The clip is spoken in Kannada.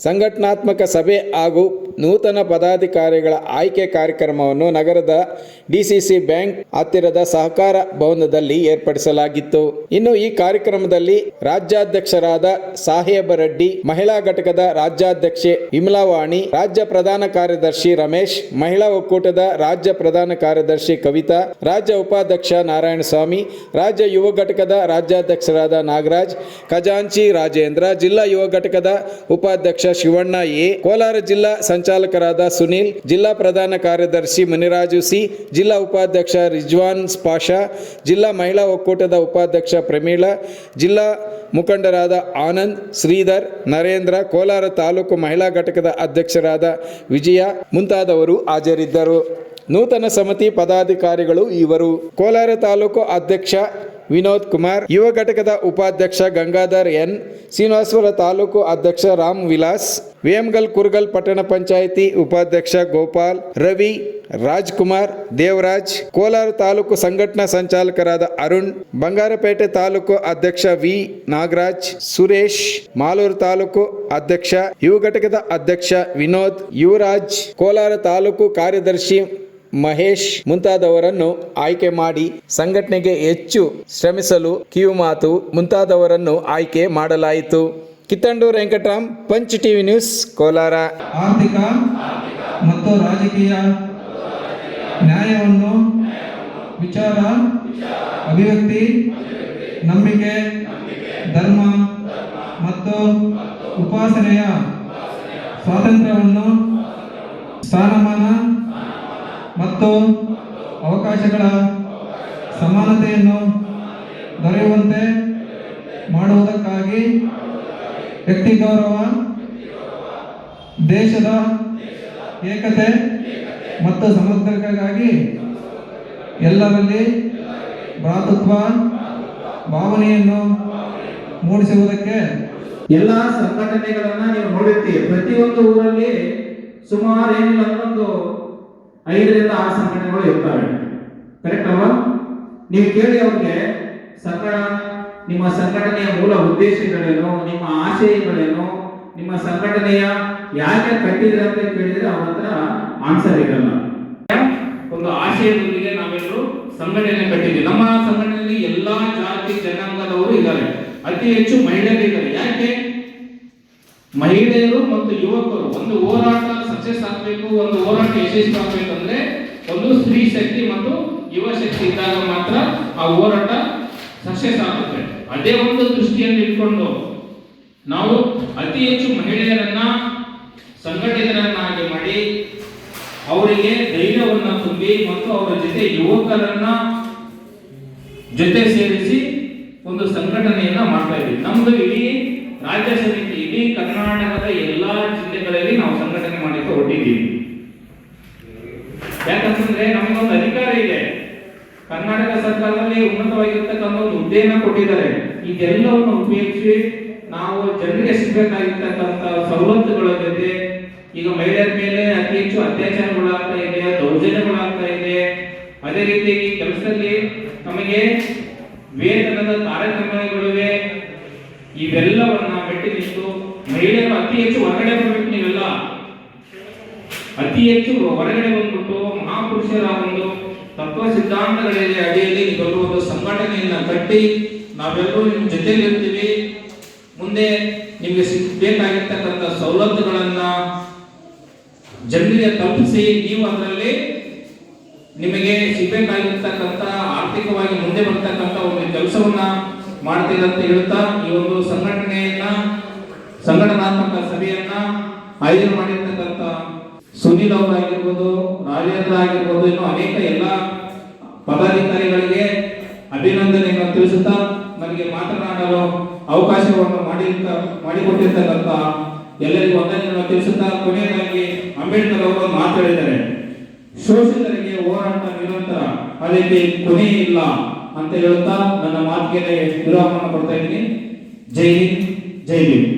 ಸಂಘಟನಾತ್ಮಕ ಸಭೆ ಹಾಗೂ ನೂತನ ಪದಾಧಿಕಾರಿಗಳ ಆಯ್ಕೆ ಕಾರ್ಯಕ್ರಮವನ್ನು ನಗರದ ಡಿಸಿಸಿ ಬ್ಯಾಂಕ್ ಹತ್ತಿರದ ಸಹಕಾರ ಭವನದಲ್ಲಿ ಏರ್ಪಡಿಸಲಾಗಿತ್ತು. ಇನ್ನು ಈ ಕಾರ್ಯಕ್ರಮದಲ್ಲಿ ರಾಜ್ಯಾಧ್ಯಕ್ಷರಾದ ಸಾಹೇಬ ರೆಡ್ಡಿ, ಮಹಿಳಾ ಘಟಕದ ರಾಜ್ಯಾಧ್ಯಕ್ಷೆ ವಿಮಲಾವಾಣಿ, ರಾಜ್ಯ ಪ್ರಧಾನ ಕಾರ್ಯದರ್ಶಿ ರಮೇಶ್, ಮಹಿಳಾ ಒಕ್ಕೂಟದ ರಾಜ್ಯ ಪ್ರಧಾನ ಕಾರ್ಯದರ್ಶಿ ಕವಿತಾ, ರಾಜ್ಯ ಉಪಾಧ್ಯಕ್ಷ ನಾರಾಯಣಸ್ವಾಮಿ, ರಾಜ್ಯ ಯುವ ಘಟಕದ ರಾಜ್ಯಾಧ್ಯಕ್ಷರಾದ ನಾಗರಾಜ್, ಖಜಾಂಚಿ ರಾಜೇಂದ್ರ, ಜಿಲ್ಲಾ ಯುವ ಘಟಕದ ಉಪಾಧ್ಯಕ್ಷ ಶಿವಣ್ಣ ಎ, ಕೋಲಾರ ಜಿಲ್ಲಾ ಸಂಚಾಲಕರಾದ ಸುನೀಲ್, ಜಿಲ್ಲಾ ಪ್ರಧಾನ ಕಾರ್ಯದರ್ಶಿ ಮುನಿರಾಜು ಸಿ, ಜಿಲ್ಲಾ ಉಪಾಧ್ಯಕ್ಷ ರಿಜ್ವಾನ್ ಪಾಷಾ, ಜಿಲ್ಲಾ ಮಹಿಳಾ ಒಕ್ಕೂಟದ ಉಪಾಧ್ಯಕ್ಷ ಪ್ರಮೀಳಾ, ಜಿಲ್ಲಾ ಮುಖಂಡರಾದ ಆನಂದ್, ಶ್ರೀಧರ್, ನರೇಂದ್ರ, ಕೋಲಾರ ತಾಲೂಕು ಮಹಿಳಾ ಘಟಕದ ಅಧ್ಯಕ್ಷರಾದ ವಿಜಯ ಮುಂತಾದವರು ಹಾಜರಿದ್ದರು. ನೂತನ ಸಮಿತಿ ಪದಾಧಿಕಾರಿಗಳು ಇವರು: ಕೋಲಾರ ತಾಲೂಕು ಅಧ್ಯಕ್ಷ ವಿನೋದ್ ಕುಮಾರ್, ಯುವ ಘಟಕದ ಉಪಾಧ್ಯಕ್ಷ ಗಂಗಾಧರ್ ಎನ್, ಶ್ರೀನಿವಾಸಪುರ ತಾಲೂಕು ಅಧ್ಯಕ್ಷ ರಾಮ್ ವಿಲಾಸ್, ವೇಮಗಲ್ ಕುರುಗಲ್ ಪಟ್ಟಣ ಪಂಚಾಯಿತಿ ಉಪಾಧ್ಯಕ್ಷ ಗೋಪಾಲ್, ರವಿ, ರಾಜ್ಕುಮಾರ್, ದೇವರಾಜ್, ಕೋಲಾರ ತಾಲೂಕು ಸಂಘಟನಾ ಸಂಚಾಲಕರಾದ ಅರುಣ್, ಬಂಗಾರಪೇಟೆ ತಾಲೂಕು ಅಧ್ಯಕ್ಷ ವಿ ನಾಗರಾಜ್, ಸುರೇಶ್, ಮಾಲೂರು ತಾಲೂಕು ಅಧ್ಯಕ್ಷ, ಯುವ ಘಟಕದ ಅಧ್ಯಕ್ಷ ವಿನೋದ್, ಯುವರಾಜ್, ಕೋಲಾರ ತಾಲೂಕು ಕಾರ್ಯದರ್ಶಿ ಮಹೇಶ್ ಮುಂತಾದವರನ್ನು ಆಯ್ಕೆ ಮಾಡಿ ಸಂಘಟನೆಗೆ ಹೆಚ್ಚು ಶ್ರಮಿಸಲು ಕಿವಿಮಾತು ಮುಂತಾದವರನ್ನು ಆಯ್ಕೆ ಮಾಡಲಾಯಿತು. Kittandur Venkataram, punch TV news, Kolar. ಆರ್ಥಿಕ ಮತ್ತು ರಾಜಕೀಯ ನ್ಯಾಯವನ್ನು ವಿಚಾರ, ಅಭಿವ್ಯಕ್ತಿ, ನಂಬಿಕೆ, ಧರ್ಮ ಮತ್ತು ಉಪಾಸನೆಯ ಸ್ವಾತಂತ್ರ್ಯವನ್ನು, ಸ್ಥಾನಮಾನ ಮತ್ತು ಅವಕಾಶಗಳ ಸಮಾನತೆಯನ್ನು ದೊರೆಯುವಂತೆ ಮಾಡುವುದಕ್ಕಾಗಿ ವ್ಯಕ್ತಿ ಗೌರವ, ದೇಶದ ಏಕತೆ ಮತ್ತು ಸಮಗ್ರತೆಗಾಗಿ ಎಲ್ಲರಲ್ಲಿ ಭ್ರಾತೃತ್ವ ಭಾವನೆಯನ್ನು ಮೂಡಿಸುವುದಕ್ಕೆ ಎಲ್ಲ ಸಂಘಟನೆಗಳನ್ನ ನೀವು ನೋಡಿರ್ತೀವಿ. ಪ್ರತಿಯೊಂದು ಊರಲ್ಲಿ ಸುಮಾರು ಏನಿಲ್ಲ ಒಂದು 5 ರಿಂದ 6 ಸಂಘಟನೆಗಳು ಇರ್ತವೆ. ಕರೆಕ್ಟ್ ಅಲ್ವಾ? ನೀವು ಕೇಳಿ ಅವ್ರಿಗೆ ನಿಮ್ಮ ಸಂಘಟನೆಯ ಮೂಲ ಉದ್ದೇಶಗಳೇನು, ನಿಮ್ಮ ಆಶಯಗಳೇನು, ನಿಮ್ಮ ಸಂಘಟನೆಯ ಯಾಕೆ ಕಟ್ಟಿದ್ರೆ ಅಂತ ಕೇಳಿದ್ರೆ ಅವ್ರ ಹತ್ರ ಆನ್ಸರ್ ಇರಲ್ಲ. ಒಂದು ಆಶಯದೊಂದಿಗೆ ನಾವೆಲ್ಲರೂ ಸಂಘಟನೆ ಕಟ್ಟಿದ್ದೀವಿ. ನಮ್ಮ ಸಂಘಟನೆಯಲ್ಲಿ ಎಲ್ಲಾ ಜಾತಿ ಜನಾಂಗದವರು ಇದ್ದಾರೆ. ಅತಿ ಹೆಚ್ಚು ಮಹಿಳೆಯರಿದ್ದಾರೆ. ಯಾಕೆ? ಮಹಿಳೆಯರು ಮತ್ತು ಯುವಕರು ಒಂದು ಹೋರಾಟ ಸಕ್ಸಸ್ ಆಗಬೇಕು, ಒಂದು ಹೋರಾಟ ಯಶಸ್ವಿ ಆಗಬೇಕಂದ್ರೆ ಒಂದು ಸ್ತ್ರೀ ಶಕ್ತಿ ಮತ್ತು ಯುವ ಶಕ್ತಿ ಇದ್ದಾಗ ಮಾತ್ರ ಆ ಹೋರಾಟ ಸಕ್ಸಸ್ ಆಗುತ್ತೆ. ಅದೇ ಒಂದು ದೃಷ್ಟಿಯನ್ನು ಇಟ್ಕೊಂಡು ನಾವು ಅತಿ ಹೆಚ್ಚು ಮಹಿಳೆಯರನ್ನ ಸಂಘಟಿತರನ್ನಾಗಿ ಮಾಡಿ ಅವರಿಗೆ ಧೈರ್ಯವನ್ನ ತುಂಬಿ ಮತ್ತು ಅವರ ಜೊತೆ ಯುವಕರನ್ನ ಜೊತೆ ಸೇರಿಸಿ ಒಂದು ಸಂಘಟನೆಯನ್ನ ಮಾಡ್ತಾ ಇದ್ದೀವಿ. ನಮ್ದು ಇಡೀ ರಾಜ್ಯ ಸಮಿತಿ ಇಡೀ ಕರ್ನಾಟಕದ ಎಲ್ಲಾ ಜಿಲ್ಲೆಗಳಲ್ಲಿ ನಾವು ಸಂಘಟನೆ ಮಾಡಲಿಕ್ಕೆ ಹೊರಟಿದ್ದೀವಿ. ಯಾಕಂತಂದ್ರೆ ನಮಗೊಂದು ಅಧಿಕಾರ ಇದೆ. ಕರ್ನಾಟಕ ಸರ್ಕಾರದಲ್ಲಿ ಉನ್ನತವಾಗಿರ್ತಕ್ಕಂಥ ಒಂದು ಹುದ್ದೆಯನ್ನ ಕೊಟ್ಟಿದ್ದಾರೆ. ಇದೆಲ್ಲವನ್ನು ಉಪಯೋಗಿಸಿ ನಾವು ಜನರಿಗೆ ಸಿಗಬೇಕಾಗಿರ್ತಕ್ಕಂಥ ಸವಲತ್ತುಗಳ ಜೊತೆ ಈಗ ಮಹಿಳೆಯರ ಮೇಲೆ ಅತಿ ಹೆಚ್ಚು ಅತ್ಯಾಚಾರಗಳಾಗ್ತಾ ಇದೆ, ದೌರ್ಜನ್ಯಗಳಾಗ್ತಾ ಇದೆ. ಅದೇ ರೀತಿ ಈ ಕೆಲಸದಲ್ಲಿ ನಮಗೆ ವೇತನದ ಕಾರ್ಯಕ್ರಮಗಳಿವೆ. ಇವೆಲ್ಲವನ್ನ ಮೆಟ್ಟಿ ನಿಂತು ಮಹಿಳೆಯರು ಅತಿ ಹೆಚ್ಚು ಹೊರಗಡೆ ಬರಬೇಕು. ನೀವೆಲ್ಲ ಅತಿ ಹೆಚ್ಚು ಹೊರಗಡೆ ಬಂದ್ಬಿಟ್ಟು ಮಹಾಪುರುಷರ ಒಂದು ತತ್ವ ಸಿದ್ಧಾಂತಗಳಿದೆ ಅಡಿಯಲ್ಲಿ ನೀವೆಲ್ಲರೂ ಒಂದು ಸಂಘಟನೆಯನ್ನ ಕಟ್ಟಿ ನಾವೆಲ್ಲರೂ ನಿಮ್ಮ ಜೊತೆಲಿ ಇರ್ತೀವಿ. ಮುಂದೆ ನಿಮಗೆ ಸಿಗಬೇಕಾಗಿರ್ತಕ್ಕಂಥ ಸವಲತ್ತುಗಳನ್ನ ಜನರಿಗೆ ತಲುಪಿಸಿ ನೀವು ಅದರಲ್ಲಿ ನಿಮಗೆ ಸಿಗಬೇಕಾಗಿರ್ತಕ್ಕಂಥ ಆರ್ಥಿಕವಾಗಿ ಮುಂದೆ ಬರ್ತಕ್ಕಂಥ ಒಂದು ಕೆಲಸವನ್ನ ಮಾಡ್ತೀರಂತ ಹೇಳ್ತಾ ಈ ಒಂದು ಸಂಘಟನಾತ್ಮಕ ಸಭೆಯನ್ನ ಆಯೋಜನೆ ಮಾಡಿರ್ತಕ್ಕಂಥ ಸುನೀಲ್ ಅವರಾಗಿರ್ಬೋದು, ರಾಜೇಂದ್ರ ಆಗಿರ್ಬೋದು, ಇನ್ನು ಅನೇಕ ಎಲ್ಲ ಪದಾಧಿಕಾರಿಗಳಿಗೆ ಅಭಿನಂದನೆಯನ್ನು ತಿಳಿಸುತ್ತಾ ನನಗೆ ಮಾತನಾಡಲು ಅವಕಾಶವನ್ನು ಮಾಡಿಕೊಟ್ಟಿರ್ತಕ್ಕಂಥ ಎಲ್ಲರಿಗೂ ವಂದನೆಯನ್ನು ತಿಳಿಸುತ್ತಾ ಕೊನೆಯದಾಗಿ ಅಂಬೇಡ್ಕರ್ ಅವರು ಮಾತಾಡಿದ್ದಾರೆ. ಶೋಷಿತರಿಗೆ ಹೋರಾಟ ನಿರಂತರ, ಅದಕ್ಕೆ ಕೊನೆ ಇಲ್ಲ ಅಂತ ಹೇಳುತ್ತಾ ನನ್ನ ಮಾತಿಗೆ ವಿರಾಮವನ್ನು ಕೊಡ್ತಾ ಇದ್ದೀನಿ. ಜೈ ಹಿಂದ್, ಜೈ ಭೀಮ್.